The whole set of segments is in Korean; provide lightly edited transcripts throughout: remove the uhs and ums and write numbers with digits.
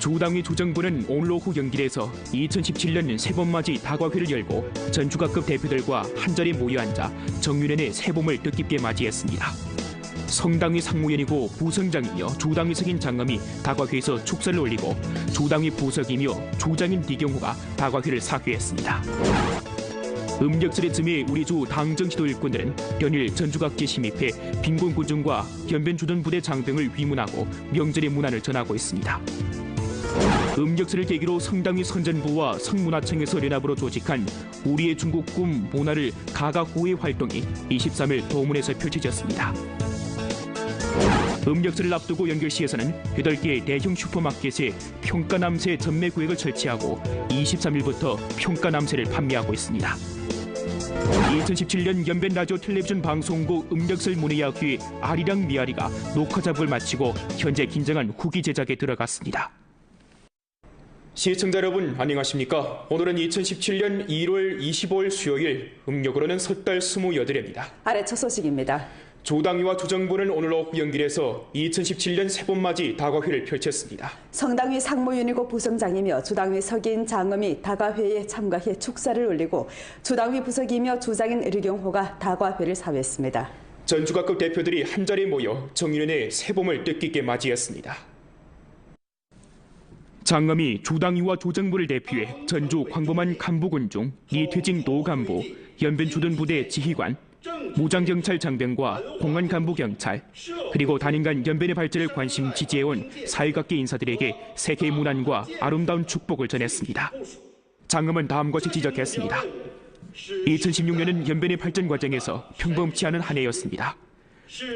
조당위 조정부는 오늘 오후 영길에서 2017년 세번맞이 다과회를 열고 전 주가급 대표들과 한자리에 모여 앉아 정윤회의 새봄을 뜻깊게 맞이했습니다. 성당위 상무위원이고 부성장이며 조당위석인 장엄이 다과회에서 축사를 올리고 조당위 부석이며 조장인 디경호가 다과회를 사회했습니다. 음력설의 즈음에 우리 주 당정 지도 일꾼들은 연일 전주각지에 침입해 빈곤군중과 연변주둔부대 장병을 위문하고 명절의 문안을 전하고 있습니다. 음력설을 계기로 성당위 선전부와 성문화청에서 연합으로 조직한 우리의 중국 꿈 모나를 가가호의 활동이 23일 도문에서 펼쳐졌습니다. 음력설을 앞두고 연결시에서는 8개의 대형 슈퍼마켓에 평가남새 전매 구역을 설치하고 23일부터 평가남새를 판매하고 있습니다. 2017년 연변 라디오 텔레비전 방송국 음력설 문예야귀 아리랑 미아리가 녹화 작업을 마치고 현재 긴장한 후기 제작에 들어갔습니다. 시청자 여러분 안녕하십니까? 오늘은 2017년 1월 25일 수요일, 음력으로는 섣달 28일입니다. 아래 첫 소식입니다. 조당위와 조정부는 오늘 오후 영길에서 2017년 세번맞이 다과회를 펼쳤습니다. 성당위 상무위원이고 부성장이며 조당위 석인 장엄이 다과회에 참가해 축사를 올리고 조당위 부석이며 조장인 류경호가 다과회를 사회했습니다. 전 주가급 대표들이 한자리에 모여 정윤회의 새봄을 뜻깊게 맞이했습니다. 장엄이 조당위와 조정부를 대표해 전주 광범한 간부군 중 이퇴직 노간부, 연변주둔부대 지휘관, 무장경찰 장병과 공안 간부 경찰, 그리고 단연간 연변의 발전을 관심 지지해온 사회각계 인사들에게 세계의 문안과 아름다운 축복을 전했습니다. 장엄은 다음과 같이 지적했습니다. 2016년은 연변의 발전 과정에서 평범치 않은 한 해였습니다.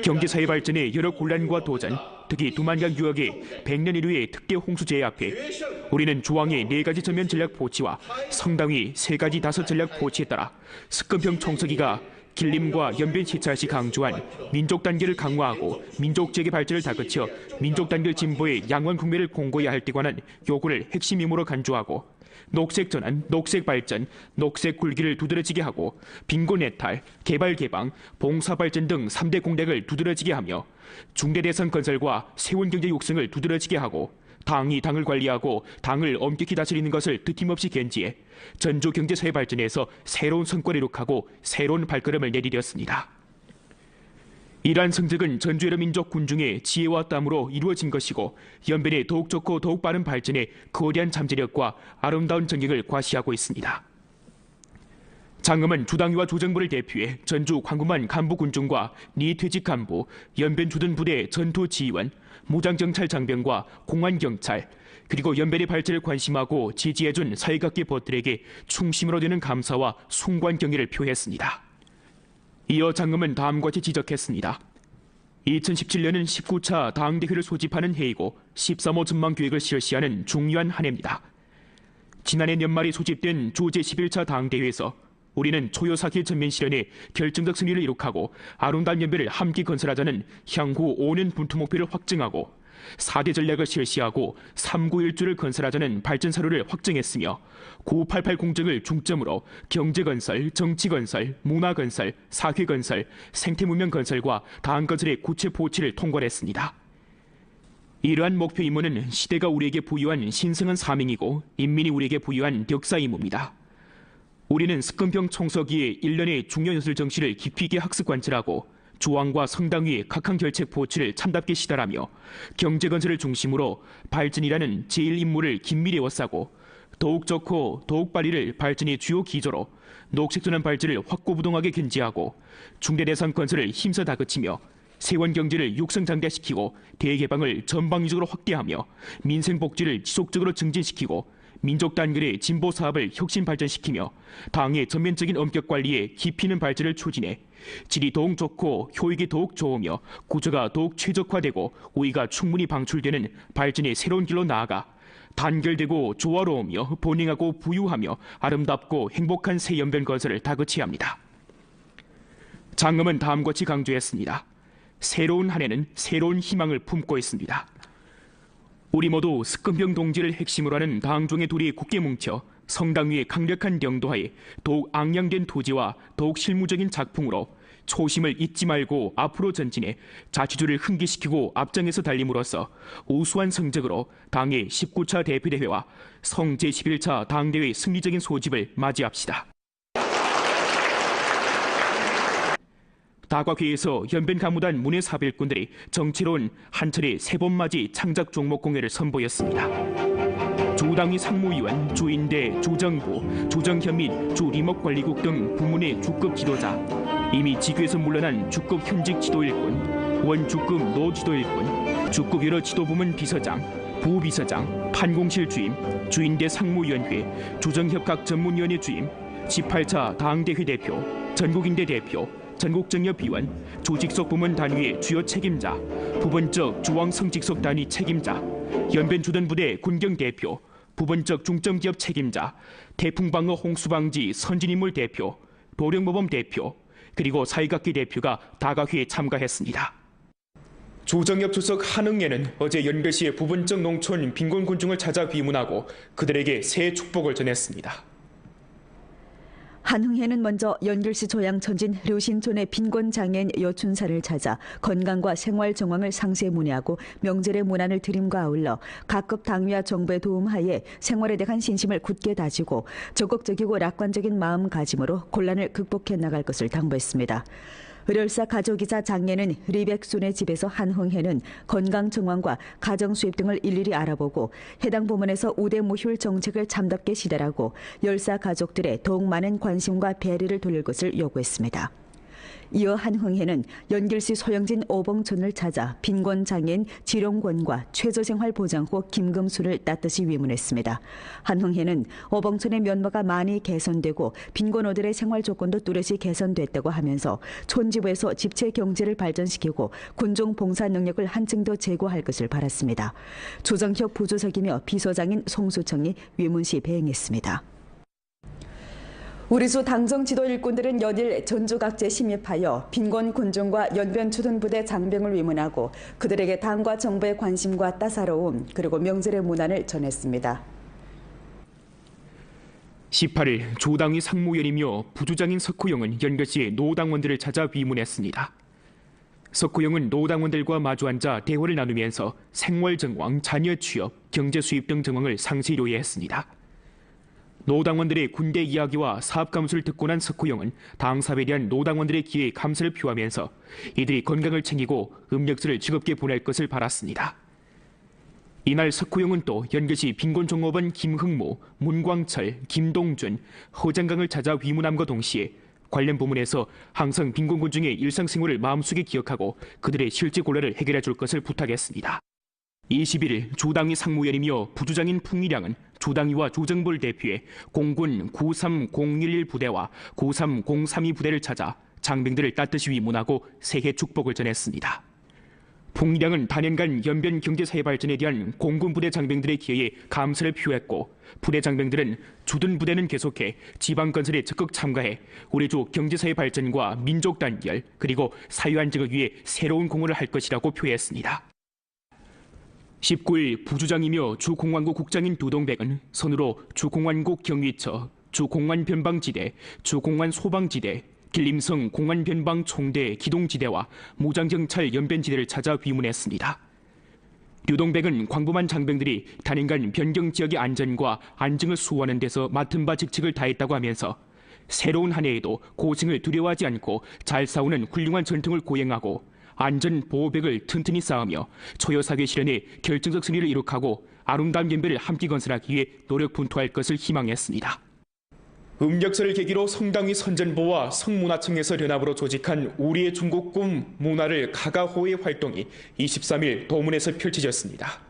경제사회 발전의 여러 곤란과 도전, 특히 두만강 유역의 100년 이후의 특대 홍수재해 앞에 우리는 조항의 4가지 전면 전략 포치와 성당위 3가지 다섯 전략 포치에 따라 습근평 총서기가 길림과 연변 시찰 시 강조한 민족 단계를 강화하고 민족 재개 발전을 다그쳐 민족 단결 진보의 양원 국면을 공고해야 할 때 관한 요구를 핵심 임무로 간주하고 녹색 전환, 녹색 발전, 녹색 굴기를 두드러지게 하고 빈곤 해탈, 개발 개방, 봉사 발전 등 3대 공약을 두드러지게 하며 중대 대선 건설과 세운 경제 육성을 두드러지게 하고 당이 당을 관리하고 당을 엄격히 다스리는 것을 드팀없이 견지해 전주 경제사회 발전에서 새로운 성과를 이룩하고 새로운 발걸음을 내디뎠습니다. 이러한 성적은 전주 여러 민족 군중의 지혜와 땀으로 이루어진 것이고 연변의 더욱 좋고 더욱 빠른 발전에 거대한 잠재력과 아름다운 전격을 과시하고 있습니다. 장엄은 조당위와 조정부를 대표해 전주 광범한 간부 군중과 니퇴직 간부, 연변 주둔부대 전투 지휘원, 무장경찰 장병과 공안경찰, 그리고 연변의 발전을 관심하고 지지해준 사회각계 벗들에게 충심으로 되는 감사와 숭고한 경의를 표했습니다. 이어 장엄은 다음과 같이 지적했습니다. 2017년은 19차 당대회를 소집하는 해이고 13호 전망계획을 실시하는 중요한 한 해입니다. 지난해 연말에 소집된 주 제11차 당대회에서 우리는 초요사기 전면 실현에 결정적 승리를 이룩하고 아름다운 연변을 함께 건설하자는 향후 5년 분투 목표를 확증하고 4대 전략을 실시하고 391주를 건설하자는 발전사료를 확정했으며 988 공정을 중점으로 경제건설, 정치건설, 문화건설, 사회건설, 생태문명 건설과 다항건설의 구체 포치를 통과했습니다. 이러한 목표 임무는 시대가 우리에게 부여한 신성한 사명이고 인민이 우리에게 부여한 역사 임무입니다. 우리는 습근평 총서기의 1년의 중요연술 정시를 깊이 있게 학습 관찰하고 조항과 성당위의 각항 결책 포치를 참답게 시달하며 경제건설을 중심으로 발전이라는 제1임무를 긴밀히 에워싸고 더욱 좋고 더욱 빨리를 발전의 주요 기조로 녹색전환 발전을 확고부동하게 견지하고 중대대상 건설을 힘써 다그치며 세원경제를 육성장대시키고 대개방을 전방위적으로 확대하며 민생복지를 지속적으로 증진시키고 민족 단결의 진보 사업을 혁신 발전시키며 당의 전면적인 엄격 관리에 깊이 있는 발전을 추진해 질이 더욱 좋고 효익이 더욱 좋으며 구조가 더욱 최적화되고 우위가 충분히 방출되는 발전의 새로운 길로 나아가 단결되고 조화로우며 번영하고 부유하며 아름답고 행복한 새 연변 건설을 다그쳐야 합니다. 장엄은 다음과 같이 강조했습니다. 새로운 한 해는 새로운 희망을 품고 있습니다. 우리 모두 습근평 동지를 핵심으로 하는 당종의 둘이 굳게 뭉쳐 성당 위의 강력한 영도하에 더욱 앙양된 토지와 더욱 실무적인 작품으로 초심을 잊지 말고 앞으로 전진해 자치주를 흥기시키고 앞장에서 달림으로써 우수한 성적으로 당의 19차 대표대회와 성 제11차 당대회 승리적인 소집을 맞이합시다. 다과회에서 연변 가무단 문해사별꾼들이 정치로운 한철의 세번맞이 창작 종목 공연을 선보였습니다. 주당위 상무위원, 주인대, 주정부, 주정현 및 주림업관리국 등 부문의 주급 지도자, 이미 직위에서 물러난 주급 현직 지도일꾼, 원주급 노지도일꾼, 주급 여러 지도부문 비서장, 부비서장, 판공실 주임, 주인대 상무위원회, 주정협각 전문위원회 주임, 18차 당대회 대표, 전국인대 대표, 전국정협위원, 주직속 부문 단위의 주요 책임자, 부분적 주왕성직속 단위 책임자, 연변 주둔부대 군경 대표, 부분적 중점기업 책임자, 태풍방어 홍수방지 선진인물 대표, 도령모범 대표, 그리고 사회각계 대표가 다과회에 참가했습니다. 조정엽 주석 한흥예는 어제 연결시의 부분적 농촌 빈곤 군중을 찾아 비문하고 그들에게 새해 축복을 전했습니다. 한흥회는 먼저 연결시 조양천진 류신촌의 빈곤장애인 여춘사를 찾아 건강과 생활 정황을 상세히 문의하고 명절의 문안을 드림과 아울러 각급 당위와 정부의 도움하에 생활에 대한 신심을 굳게 다지고 적극적이고 낙관적인 마음가짐으로 곤란을 극복해 나갈 것을 당부했습니다. 의열사 가족이자 장례는 리백순의 집에서 한흥회는 건강 정황과 가정 수입 등을 일일이 알아보고 해당 부문에서 우대무휴 정책을 참답게 시달하고 열사 가족들의 더욱 많은 관심과 배려를 돌릴 것을 요구했습니다. 이어 한흥회는 연길시 소영진 오봉촌을 찾아 빈곤장애인 지롱권과 최저생활보장호 김금수를 따뜻이 위문했습니다. 한흥회는 오봉촌의 면모가 많이 개선되고 빈곤어들의 생활 조건도 뚜렷이 개선됐다고 하면서 촌지부에서 집체 경제를 발전시키고 군종 봉사 능력을 한층 더 제고할 것을 바랐습니다. 조정협 부주석이며 비서장인 송수청이 위문시 배행했습니다. 우리주 당정 지도 일꾼들은 연일 전주각지에 심입하여 빈곤 군중과 연변 주둔부대 장병을 위문하고 그들에게 당과 정부의 관심과 따사로움 그리고 명절의 문안을 전했습니다. 18일 조당위 상무위원이며 부주장인 석호영은 연결시의 노당원들을 찾아 위문했습니다. 석호영은 노당원들과 마주 앉아 대화를 나누면서 생활 정황, 자녀 취업, 경제 수입 등 정황을 상세히 요약했습니다. 노당원들의 군대 이야기와 사업 감수를 듣고 난 석호영은 당사업에 대한 노당원들의 기회에 감사를 표하면서 이들이 건강을 챙기고 음력서를 즐겁게 보낼 것을 바랐습니다. 이날 석호영은 또 연결시 빈곤종업원 김흥무, 문광철, 김동준, 허장강을 찾아 위문함과 동시에 관련 부문에서 항상 빈곤군중의 일상생활을 마음속에 기억하고 그들의 실제 곤란을 해결해 줄 것을 부탁했습니다. 21일 조당위 상무위원이며 부주장인 풍일양은 조당위와 조정부를 대표해 공군 93011 부대와 93032 부대를 찾아 장병들을 따뜻이 위문하고 새해 축복을 전했습니다. 풍일양은 단연간 연변 경제사회 발전에 대한 공군 부대 장병들의 기여에 감사를 표했고 부대 장병들은 주둔 부대는 계속해 지방 건설에 적극 참가해 우리 주 경제사회 발전과 민족 단결 그리고 사회 안정을 위해 새로운 공헌을 할 것이라고 표했습니다. 19일 부주장이며 주공관국 국장인 두동백은 선으로 주공관국 경위처, 주공관변방지대, 주공관소방지대, 길림성 공관변방 총대 기동지대와 무장경찰 연변지대를 찾아 위문했습니다. 류동백은 광범한 장병들이 단연간 변경 지역의 안전과 안정을 수호하는 데서 맡은 바 직책을 다했다고 하면서 새로운 한 해에도 고생을 두려워하지 않고 잘 싸우는 훌륭한 전통을 고행하고 안전 보호벽을 튼튼히 쌓으며 초여사회 실현에 결정적 승리를 이룩하고 아름다운 연변을 함께 건설하기 위해 노력 분투할 것을 희망했습니다. 음력설을 계기로 성당위 선전부와 성문화청에서 연합으로 조직한 우리의 중국 꿈 문화를 가가호의 활동이 23일 도문에서 펼쳐졌습니다.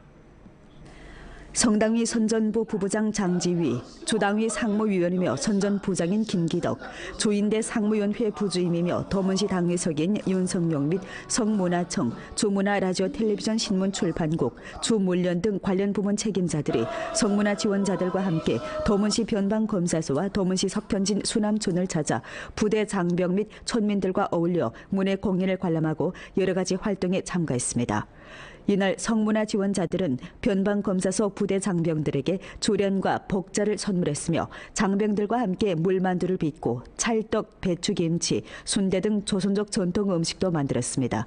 성당위 선전부 부부장 장지휘, 조당위 상무위원이며 선전부장인 김기덕, 조인대 상무위원회 부주임이며 도문시 당위석인 윤성용 및 성문화청, 주문화라디오 텔레비전 신문출판국, 주물련 등 관련 부문 책임자들이 성문화 지원자들과 함께 도문시 변방검사소와 도문시 석편진 수남촌을 찾아 부대 장병 및 촌민들과 어울려 문해 공연을 관람하고 여러 가지 활동에 참가했습니다. 이날 성문화 지원자들은 변방검사소 부대 장병들에게 조련과 복자를 선물했으며 장병들과 함께 물만두를 빚고 찰떡, 배추김치, 순대 등 조선족 전통 음식도 만들었습니다.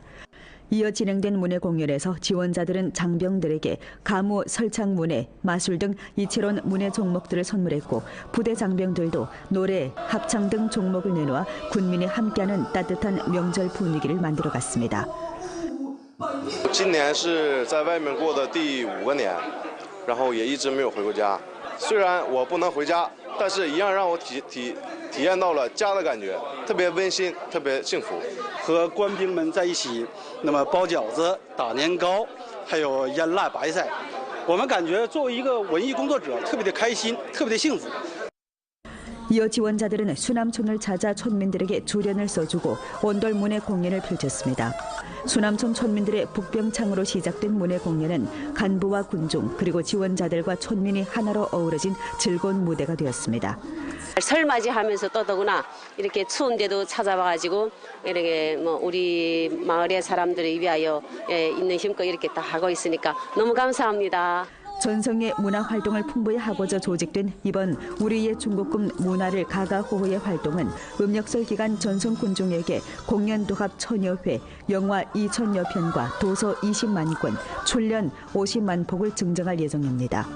이어 진행된 문해 공연에서 지원자들은 장병들에게 가무, 설창문해, 마술 등 이채로운 문해 종목들을 선물했고 부대 장병들도 노래, 합창 등 종목을 내놓아 군민이 함께하는 따뜻한 명절 분위기를 만들어갔습니다. 今年是在外面过的第5个年，然后也一直没有回过家。虽然我不能回家，但是一样让我体验到了家的感觉，特别温馨，特别幸福。和官兵们在一起，那么包饺子、打年糕，还有腌腊白菜，我们感觉作为一个文艺工作者，特别的开心，特别的幸福。 이어 지원자들은 수남촌을 찾아 촌민들에게 조련을 써주고 온돌 문해 공연을 펼쳤습니다. 수남촌 촌민들의 북병창으로 시작된 문해 공연은 간부와 군중 그리고 지원자들과 촌민이 하나로 어우러진 즐거운 무대가 되었습니다. 설 맞이하면서 또 더구나 이렇게 추운데도 찾아와가지고 이렇게 뭐 우리 마을의 사람들을 위하여 있는 힘껏 이렇게 다 하고 있으니까 너무 감사합니다. 전성의 문화 활동을 풍부히 하고자 조직된 이번 우리의 중국금 문화를 가가호호의 활동은 음력설 기간 전성 군중에게 공연 도합 1000여 회, 영화 2000여 편과 도서 20만 권, 출연 50만 폭을 증정할 예정입니다.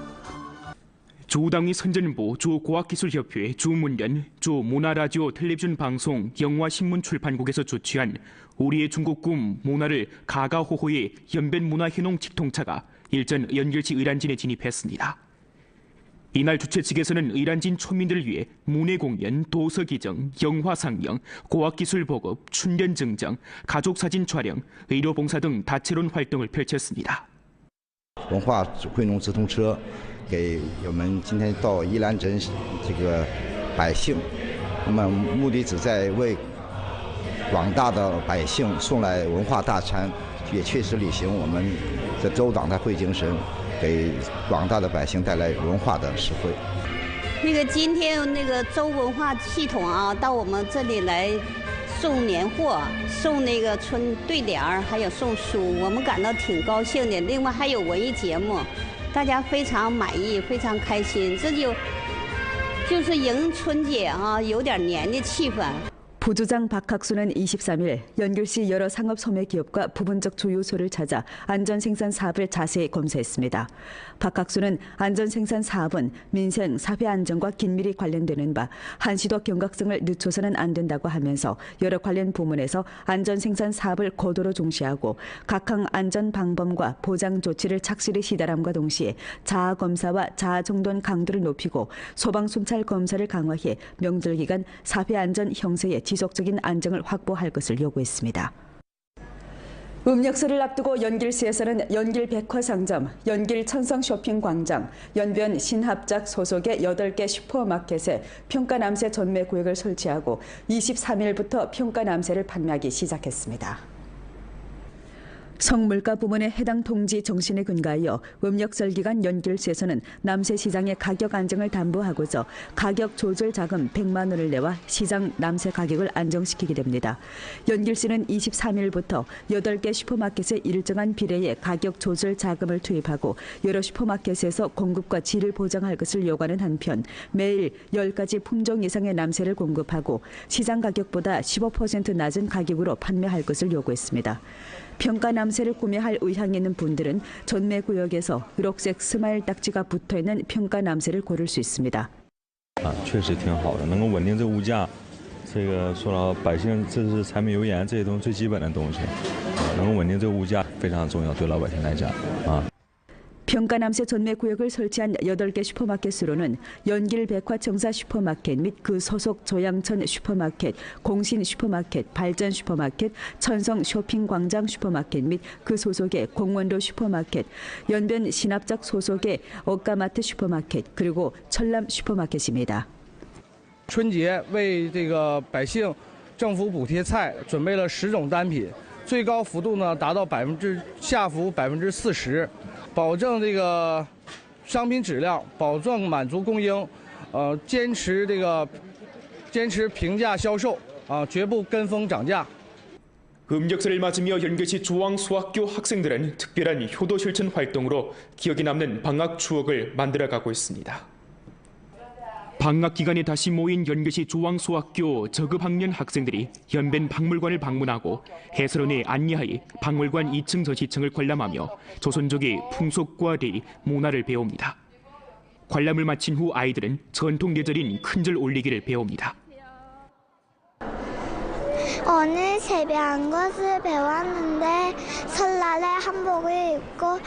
조당위 선전부, 조고학기술협회, 조문련, 조문화라디오 텔레비전 방송, 영화신문출판국에서 주최한 우리의 중국금 문화를 가가호호의 연변문화희농 직통차가 일전 연결시 의란진에 진입했습니다. 이날 주최 측에서는 의란진 촌민들을 위해 문해공연, 도서기정, 영화상영, 고학기술 보급, 춘련 증정, 가족사진 촬영, 의료봉사 등 다채로운 활동을 펼쳤습니다. 文化惠农直通车给我们今天到宜兰镇这个百姓，那么目的旨在为广大的百姓送来文化大餐，也确实履行我们的州党的会精神，给广大的百姓带来文化的实惠。那个今天那个州文化系统啊，到我们这里来送年货、送那个春对联儿，还有送书，我们感到挺高兴的。另外还有文艺节目，大家非常满意，非常开心。这就是迎春节啊，有点年的气氛。 부주장 박학수는 23일 연길시 여러 상업 소매 기업과 부분적 주유소를 찾아 안전생산 사업을 자세히 검사했습니다. 박학수는 안전생산 사업은 민생, 사회 안전과 긴밀히 관련되는 바 한시도 경각성을 늦춰서는 안 된다고 하면서 여러 관련 부문에서 안전생산 사업을 고도로 중시하고 각항 안전 방범과 보장 조치를 착실히 시달함과 동시에 자아검사와 자아정돈 강도를 높이고 소방순찰 검사를 강화해 명절 기간 사회 안전 형세에 지속적인 안정을 확보할 것을 요구했습니다. 음력설을 앞두고 연길시에서는 연길 백화상점, 연길 천성 쇼핑광장, 연변 신합작 소속의 8개 슈퍼마켓에 평가남새 전매 구역을 설치하고 23일부터 평가남새를 판매하기 시작했습니다. 성물가 부문의 해당 통지 정신에 근거하여 음력설 기간 연길시에서는 남새 시장의 가격 안정을 담보하고자 가격 조절 자금 100만 원을 내와 시장 남새 가격을 안정시키게 됩니다. 연길시는 23일부터 8개 슈퍼마켓에 일정한 비례의 가격 조절 자금을 투입하고 여러 슈퍼마켓에서 공급과 질을 보장할 것을 요구하는 한편 매일 10가지 품종 이상의 남새를 공급하고 시장 가격보다 15% 낮은 가격으로 판매할 것을 요구했습니다. 평가 남새를 구매할 의향이 있는 분들은 전매 구역에서 의록색 스마일 딱지가 붙어있는 평가 남새를 고를 수 있습니다. 确实挺好的，能够稳定这物价。这个说到百姓，这是柴米油盐这些东西最基本的东西，能够稳定这个物价非常重要，对老百姓来讲啊。 평가남새 전매 구역을 설치한 8개 슈퍼마켓으로는 연길 백화청사 슈퍼마켓 및 그 소속 조양천 슈퍼마켓, 공신 슈퍼마켓, 발전 슈퍼마켓, 천성 쇼핑광장 슈퍼마켓 및 그 소속의 공원로 슈퍼마켓, 연변 신합작 소속의 억가마트 슈퍼마켓, 그리고 철람 슈퍼마켓입니다. 春节为这个百姓政府补贴菜准备了10种单品，最高幅度呢达到下浮40%。 保证这个商品质量，保证满足供应，坚持平价销售，绝不跟风涨价。 음력설을 맞으며 연계시 조왕수학교 학생들은 특별한 효도 실천 활동으로 기억에 남는 방학 추억을 만들어가고 있습니다. 방학 기간에 다시 모인 연계시 조왕수학교 저급학년 학생들이 연변 박물관을 방문하고 해설원에 안내하여 박물관 2층 전시층을 관람하며 조선족의 풍속과 례, 문화를 배웁니다. 관람을 마친 후 아이들은 전통 예절인 큰절 올리기를 배웁니다. 오늘 세배한 것을 배웠는데 설날에 한복을 입고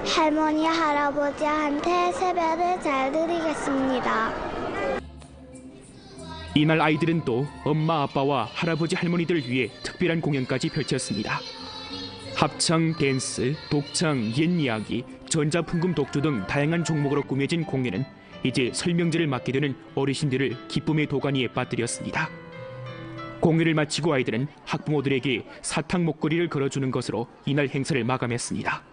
할머니 할아버지한테 세배를 잘 드리겠습니다. 이날 아이들은 또 엄마 아빠와 할아버지 할머니들을 위해 특별한 공연까지 펼쳤습니다. 합창, 댄스, 독창, 옛이야기, 전자풍금 독주 등 다양한 종목으로 꾸며진 공연은 이제 설명제를 맡게 되는 어르신들을 기쁨의 도가니에 빠뜨렸습니다. 공연을 마치고 아이들은 학부모들에게 사탕 목걸이를 걸어주는 것으로 이날 행사를 마감했습니다.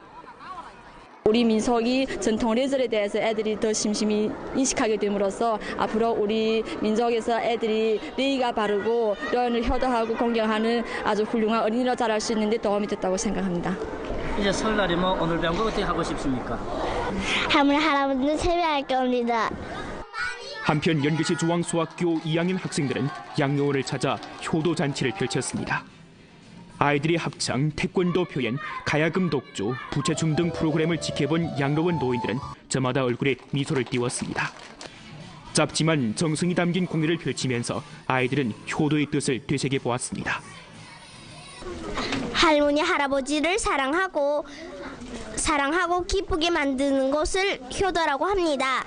우리 민족이 전통 예절에 대해서 애들이 더 심심히 인식하게 됨으로써 앞으로 우리 민족에서 애들이 예의가 바르고 여인을 효도하고 공경하는 아주 훌륭한 어린이로 자랄 수 있는 데 도움이 됐다고 생각합니다. 이제 설날이면 오늘 배운 거 어떻게 하고 싶습니까? 할머니 할아버지는 세배할 겁니다. 한편 연계시 조왕수학교 2학년 학생들은 양로원을 찾아 효도 잔치를 펼쳤습니다. 아이들이 합창, 태권도 표현, 가야금 독주, 부채춤 등 프로그램을 지켜본 양로원 노인들은 저마다 얼굴에 미소를 띄웠습니다. 짧지만 정성이 담긴 공연을 펼치면서 아이들은 효도의 뜻을 되새겨보았습니다. 할머니 할아버지를 사랑하고 기쁘게 만드는 것을 효도라고 합니다.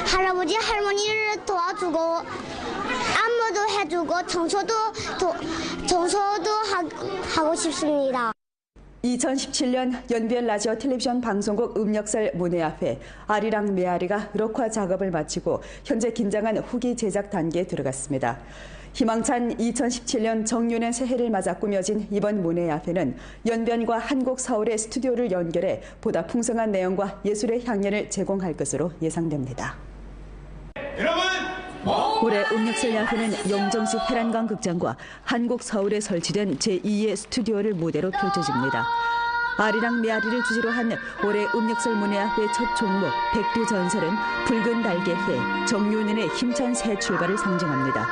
할아버지 할머니를 도와주고 안무도 해주고 청소도 하고 싶습니다. 2017년 연변 라디오 텔레비전 방송국 음력설 문예앞에 아리랑 메아리가 록화 작업을 마치고 현재 긴장한 후기 제작 단계에 들어갔습니다. 희망찬 2017년 정유년 새해를 맞아 꾸며진 이번 문예앞에는 연변과 한국 서울의 스튜디오를 연결해 보다 풍성한 내용과 예술의 향연을 제공할 것으로 예상됩니다. 올해 음력설 야회는 영정시 해란강 극장과 한국 서울에 설치된 제2의 스튜디오를 무대로 펼쳐집니다. 아리랑 메아리를 주제로 한 올해 음력설 문예야회 첫 종목 백두전설은 붉은 달개 해, 정유년의 힘찬 새 출발을 상징합니다.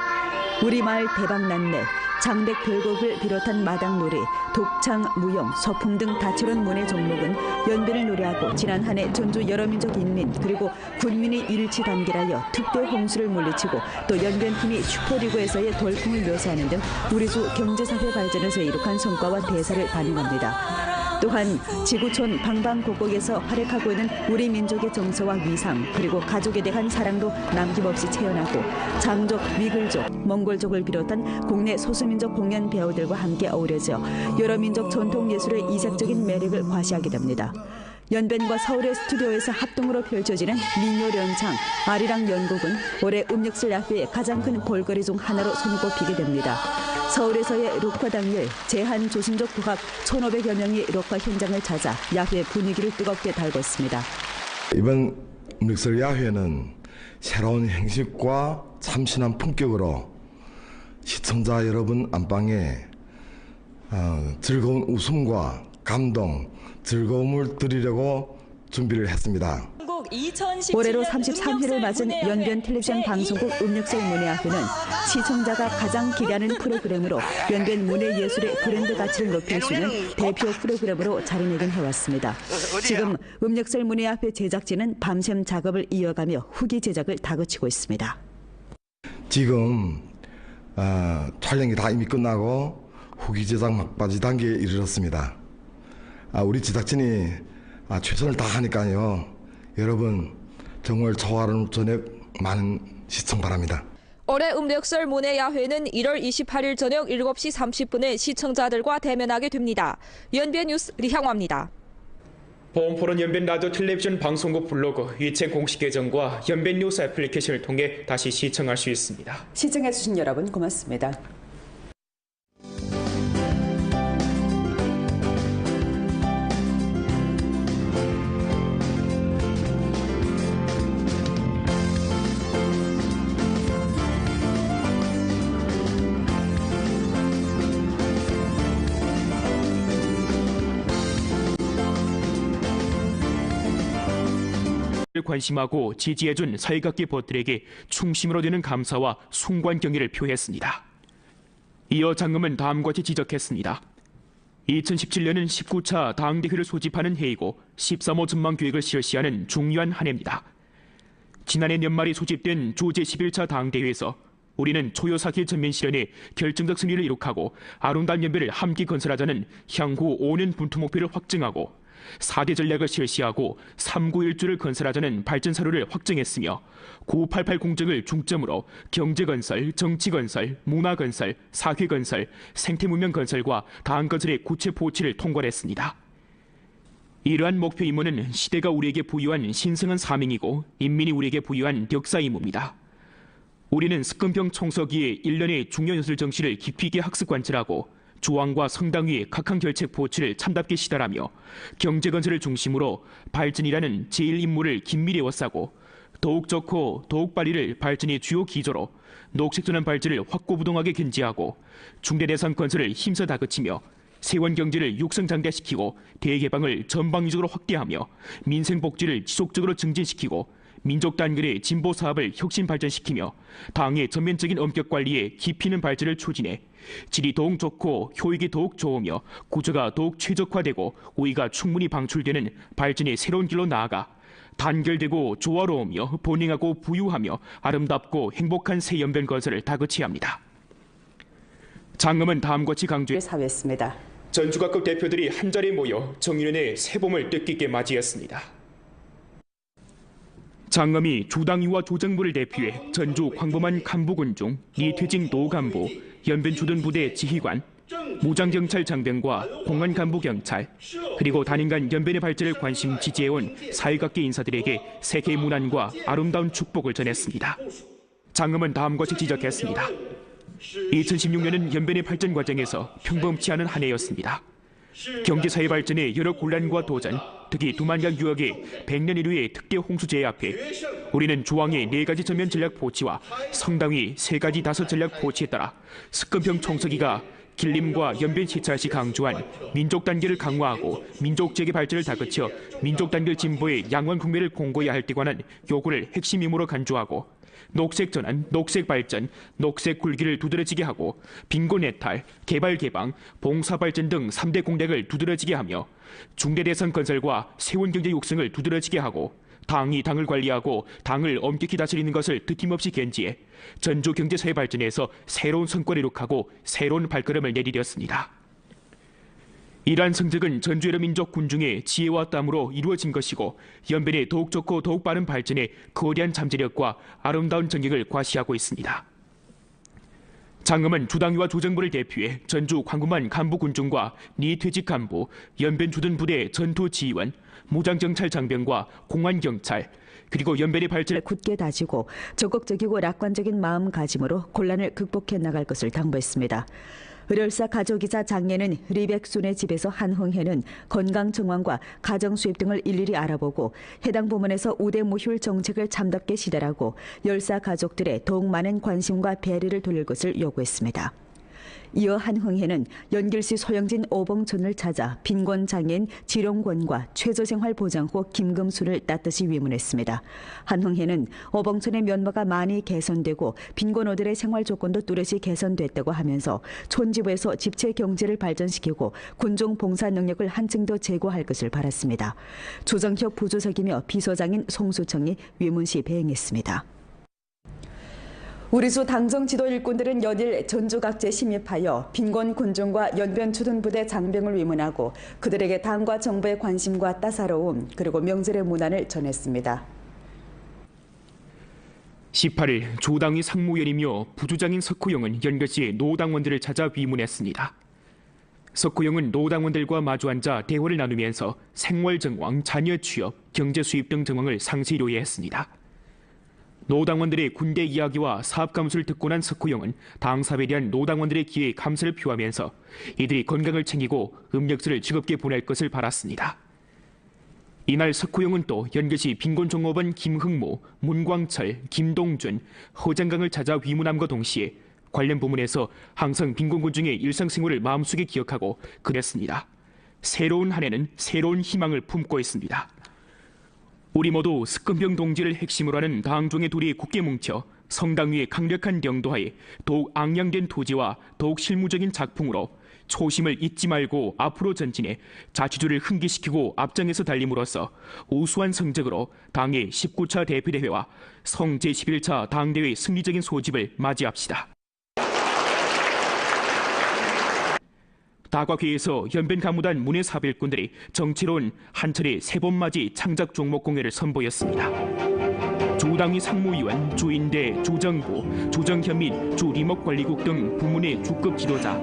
우리마을 대박난내, 장백 별곡을 비롯한 마당놀이, 독창, 무용, 서품 등 다채로운 문예 종목은 연변을 노래하고 지난 한 해 전주 여러 민족 인민 그리고 군민이 일치 단결하여 특대 홍수를 물리치고 또 연변팀이 슈퍼리그에서의 돌풍을 묘사하는 등 우리주 경제사회 발전에서 이룩한 성과와 대사를 반영합니다. 또한 지구촌 방방곡곡에서 활약하고 있는 우리 민족의 정서와 위상 그리고 가족에 대한 사랑도 남김없이 체현하고 장족, 위글족, 몽골족을 비롯한 국내 소수민족 공연 배우들과 함께 어우러져 여러 민족 전통 예술의 이색적인 매력을 과시하게 됩니다. 연변과 서울의 스튜디오에서 합동으로 펼쳐지는 민요련창, 아리랑 연곡은 올해 음력설 야회의 가장 큰 볼거리 중 하나로 손꼽히게 됩니다. 서울에서의 록화 당일 제한 조선족 부합 1,500여 명이 록화 현장을 찾아 야회 분위기를 뜨겁게 달궜습니다. 이번 음력설 야회는 새로운 형식과 참신한 품격으로 시청자 여러분 안방에 즐거운 웃음과 감동, 즐거움을 드리려고 준비를 했습니다. 올해로 33회를 맞은 연변 텔레비전 방송국 음력설 문예야회는 시청자가 가장 기대하는 프로그램으로 연변 문예예술의 브랜드 가치를 높일 수 있는 대표 프로그램으로 자리매김 해왔습니다. 지금 음력설 문예야회 제작진은 밤샘 작업을 이어가며 후기 제작을 다그치고 있습니다. 지금 촬영이 다 이미 끝나고 후기 제작 막바지 단계에 이르렀습니다. 우리 제작진이 최선을 다하니까요. 여러분 정월 초하루 저녁 많은 시청 바랍니다. 올해 음력설 문예야회는 1월 28일 저녁 7시 30분에 시청자들과 대면하게 됩니다. 연변 뉴스 리향화입니다. 보험포런 연변 라디오 텔레비전 방송국 블로그 위챗 공식 계정과 연변 뉴스 애플리케이션을 통해 다시 시청할 수 있습니다. 시청해주신 여러분 고맙습니다. 관심하고 지지해준 사회각계 벗들에게 충심으로 되는 감사와 숭고한 경의를 표했습니다. 이어 장검은 다음과 같이 지적했습니다. 2017년은 19차 당대회를 소집하는 해이고 13호 전망계획을 실시하는 중요한 한 해입니다. 지난해 연말에 소집된 주 제11차 당대회에서 우리는 초여사기 전면 실현에 결정적 승리를 이룩하고 아름다운 연변을 함께 건설하자는 향후 5년 분투 목표를 확증하고 4대 전략을 실시하고 391주를 건설하자는 발전사료를 확정했으며 988 공정을 중점으로 경제건설, 정치건설, 문화건설, 사회건설, 생태문명 건설과 다항건설의 구체 포치를 통과했습니다. 이러한 목표 임무는 시대가 우리에게 부여한 신성한 사명이고 인민이 우리에게 부여한 역사 임무입니다. 우리는 석금병 총서기의 1년의 중요연술 정시를 깊이 있게 학습 관찰하고 조항과 성당 위의 각항 결책 포치를 참답게 시달하며 경제건설을 중심으로 발전이라는 제1임무를 긴밀히 에워싸고 더욱 좋고 더욱 빨리를 발전의 주요 기조로 녹색전환 발전을 확고부동하게 견지하고 중대대상 건설을 힘써 다그치며 세원경제를 육성장대시키고 대개방을 전방위적으로 확대하며 민생복지를 지속적으로 증진시키고 민족 단결의 진보 사업을 혁신 발전시키며 당의 전면적인 엄격 관리에 깊이 있는 발전을 추진해 질이 더욱 좋고 효익이 더욱 좋으며 구조가 더욱 최적화되고 우위가 충분히 방출되는 발전의 새로운 길로 나아가 단결되고 조화로우며 번영하고 부유하며 아름답고 행복한 새 연변 건설을 다그쳐야 합니다. 장검은 다음과 같이 사회했습니다. 전주각급 대표들이 한자리에 모여 정의련의 새봄을 뜻깊게 맞이했습니다. 장검이 주당위와 조정부를 대표해 전주 광범한 간부군 중 리퇴직 노간부, 연변 주둔부대 지휘관, 무장경찰 장병과 공안 간부 경찰, 그리고 단인간 연변의 발전을 관심 지지해온 사회각계 인사들에게 세계의 문안과 아름다운 축복을 전했습니다. 장검은 다음과 같이 지적했습니다. 2016년은 연변의 발전 과정에서 평범치 않은 한 해였습니다. 경제사회 발전의 여러 곤란과 도전, 특히 두만강 유역의 100년 이후의 특대 홍수재해 앞에 우리는 조항의 4가지 전면 전략 포치와 성당의 3가지 다섯 전략 포치에 따라 석금평 총서기가 길림과 연변 시찰 시 강조한 민족 단계를 강화하고 민족 재개 발전을 다그쳐 민족 단결 진보의 양원 국면을 공고해야 할 때 관한 요구를 핵심 임무로 간주하고 녹색 전환, 녹색 발전, 녹색 굴기를 두드러지게 하고 빈곤 해탈, 개발 개방, 봉사 발전 등 3대 공약을 두드러지게 하며 중대 대선 건설과 세원 경제 육성을 두드러지게 하고 당이 당을 관리하고 당을 엄격히 다스리는 것을 드팀없이 견지해 전주 경제사회 발전에서 새로운 성과를 이룩하고 새로운 발걸음을 내디뎠습니다. 이러한 성적은 전주 여러 민족 군중의 지혜와 땀으로 이루어진 것이고 연변의 더욱 좋고 더욱 빠른 발전에 거대한 잠재력과 아름다운 전격을 과시하고 있습니다. 장검은 주당위와 조정부를 대표해 전주 광범한 간부 군중과 리퇴직 간부, 연변 주둔부대 전투 지휘원, 무장경찰 장병과 공안경찰, 그리고 연변의 발전을 굳게 다지고 적극적이고 낙관적인 마음가짐으로 곤란을 극복해 나갈 것을 당부했습니다. 의열사 가족이자 장례는 리백순의 집에서 한흥회는 건강 정황과 가정 수입 등을 일일이 알아보고 해당 부문에서 우대 모휴 정책을 참답게 시달하고 열사 가족들의 더욱 많은 관심과 배려를 돌릴 것을 요구했습니다. 이어 한흥회는 연길시 소영진 오봉촌을 찾아 빈곤 장애인 지롱권과 최저생활보장호 김금순을 따뜻이 위문했습니다. 한흥회는 오봉촌의 면모가 많이 개선되고 빈곤어들의 생활 조건도 뚜렷이 개선됐다고 하면서 촌지부에서 집체 경제를 발전시키고 군중 봉사 능력을 한층 더 제고할 것을 바랐습니다. 조정혁 부주석이며 비서장인 송수청이 위문시 배행했습니다. 우리주 당정 지도 일꾼들은 연일 전주각지에 심입하여 빈곤 군중과 연변 주둔부대 장병을 위문하고 그들에게 당과 정부의 관심과 따사로움 그리고 명절의 문안을 전했습니다. 18일 조당위 상무위원이며 부주장인 석호영은 연결시 노당원들을 찾아 위문했습니다. 석호영은 노당원들과 마주 앉아 대화를 나누면서 생활 정황, 자녀 취업, 경제 수입 등 정황을 상세히 요약했습니다. 노당원들의 군대 이야기와 사업 감수를 듣고 난 석호영은 당 사업에 대한 노당원들의 기회에 감사를 표하면서 이들이 건강을 챙기고 음력서를 즐겁게 보낼 것을 바랐습니다. 이날 석호영은 또 연결시 빈곤종업원 김흥모, 문광철, 김동준, 허장강을 찾아 위문함과 동시에 관련 부문에서 항상 빈곤군 중의 일상생활을 마음속에 기억하고 그랬습니다. 새로운 한 해는 새로운 희망을 품고 있습니다. 우리 모두 스금병 동지를 핵심으로 하는 당종의 둘이 굳게 뭉쳐 성당 위의 강력한 영도하에 더욱 앙양된 토지와 더욱 실무적인 작품으로 초심을 잊지 말고 앞으로 전진해 자치주를 흥기시키고 앞장에서 달림으로써 우수한 성적으로 당의 19차 대표대회와 성 제11차 당대회 승리적인 소집을 맞이합시다. 다과회에서 연변 가무단 문해사별꾼들이 정치로운 한철의 세번맞이 창작 종목 공예를 선보였습니다. 주당위 상무위원, 주인대, 주정부, 주정현 및 주리목관리국 등 부문의 주급 지도자,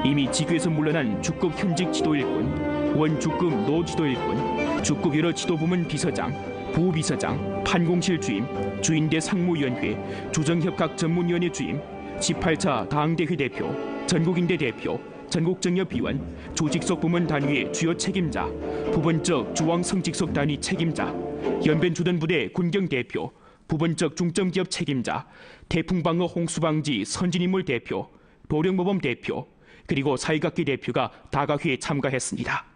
이미 직위에서 물러난 주급 현직 지도일꾼, 원주급 노지도일꾼, 주급 여러 지도부문 비서장, 부비서장, 판공실 주임, 주인대 상무위원회, 주정협각 전문위원회 주임, 18차 당대회 대표, 전국인대 대표, 전국정협위원, 주직속 부문 단위의 주요 책임자, 부분적 주왕성직속 단위 책임자, 연변 주둔부대 군경 대표, 부분적 중점기업 책임자, 태풍방어 홍수방지 선진인물 대표, 도령모범 대표, 그리고 사회각계 대표가 다과회에 참가했습니다.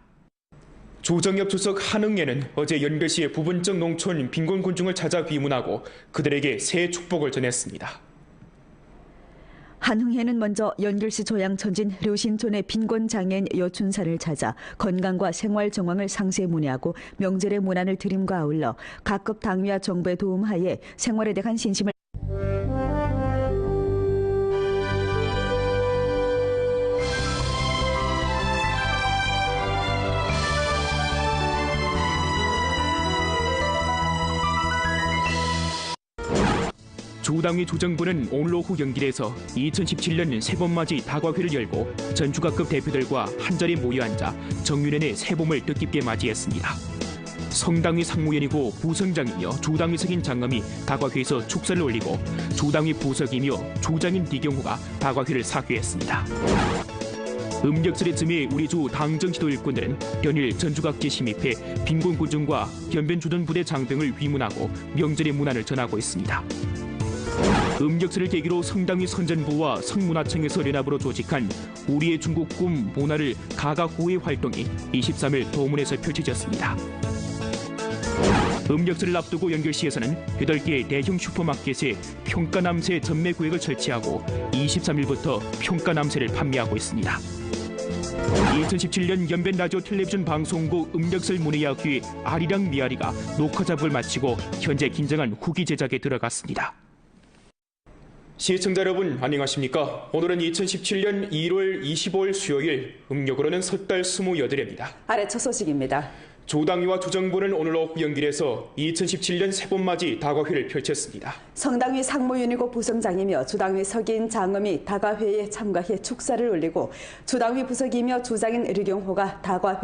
조정엽 주석 한흥예는 어제 연결시의 부분적 농촌 빈곤군중을 찾아 비문하고 그들에게 새해 축복을 전했습니다. 한흥회는 먼저 연결시 조양천진 류신촌의 빈곤장애인 여춘사를 찾아 건강과 생활 정황을 상세 문의하고 명절의 문안을 드림과 아울러 각급 당위와 정부의 도움하에 생활에 대한 신심을 주당위 조정부는 오늘 오후 영길에서 2017년 세번맞이 다과회를 열고 전주각급 대표들과 한자리에 모여 앉아 정윤회의 새봄을 뜻깊게 맞이했습니다. 성당위 상무위원이고 부성장이며 주당위 석인 장엄이 다과회에서 축사를 올리고 주당위 부석이며 주장인 디경호가 다과회를 사회했습니다. 음력설의 즈음에 우리 주 당정 지도일꾼들은 연일 전주각지에 침입해 빈곤군중과 연변주둔부대 장병을 위문하고 명절의 문안을 전하고 있습니다. 음력설을 계기로 성당위 선전부와 성문화청에서 연합으로 조직한 우리의 중국 꿈 문화를 가가호의 활동이 23일 도문에서 펼쳐졌습니다. 음력설을 앞두고 연결시에서는 8개의 대형 슈퍼마켓에 평가남새 전매 구역을 설치하고 23일부터 평가남새를 판매하고 있습니다. 2017년 연변 라디오 텔레비전 방송국 음력설 문예야귀 아리랑 미아리가 녹화 작업을 마치고 현재 긴장한 후기 제작에 들어갔습니다. 시청자 여러분 안녕하십니까? 오늘은 2017년 1월 25일 수요일, 음력으로는 섣달 28일입니다. 아래 첫 소식입니다. 조당위와 주정부는 오늘 오후 연길에서 2017년 세번맞이 다과회를 펼쳤습니다. 성당위 상무위원이고 부성장이며 주당위 석인 장엄이 다과회에 참가해 축사를 올리고 주당위 부석이며 주장인 류경호가 다과회를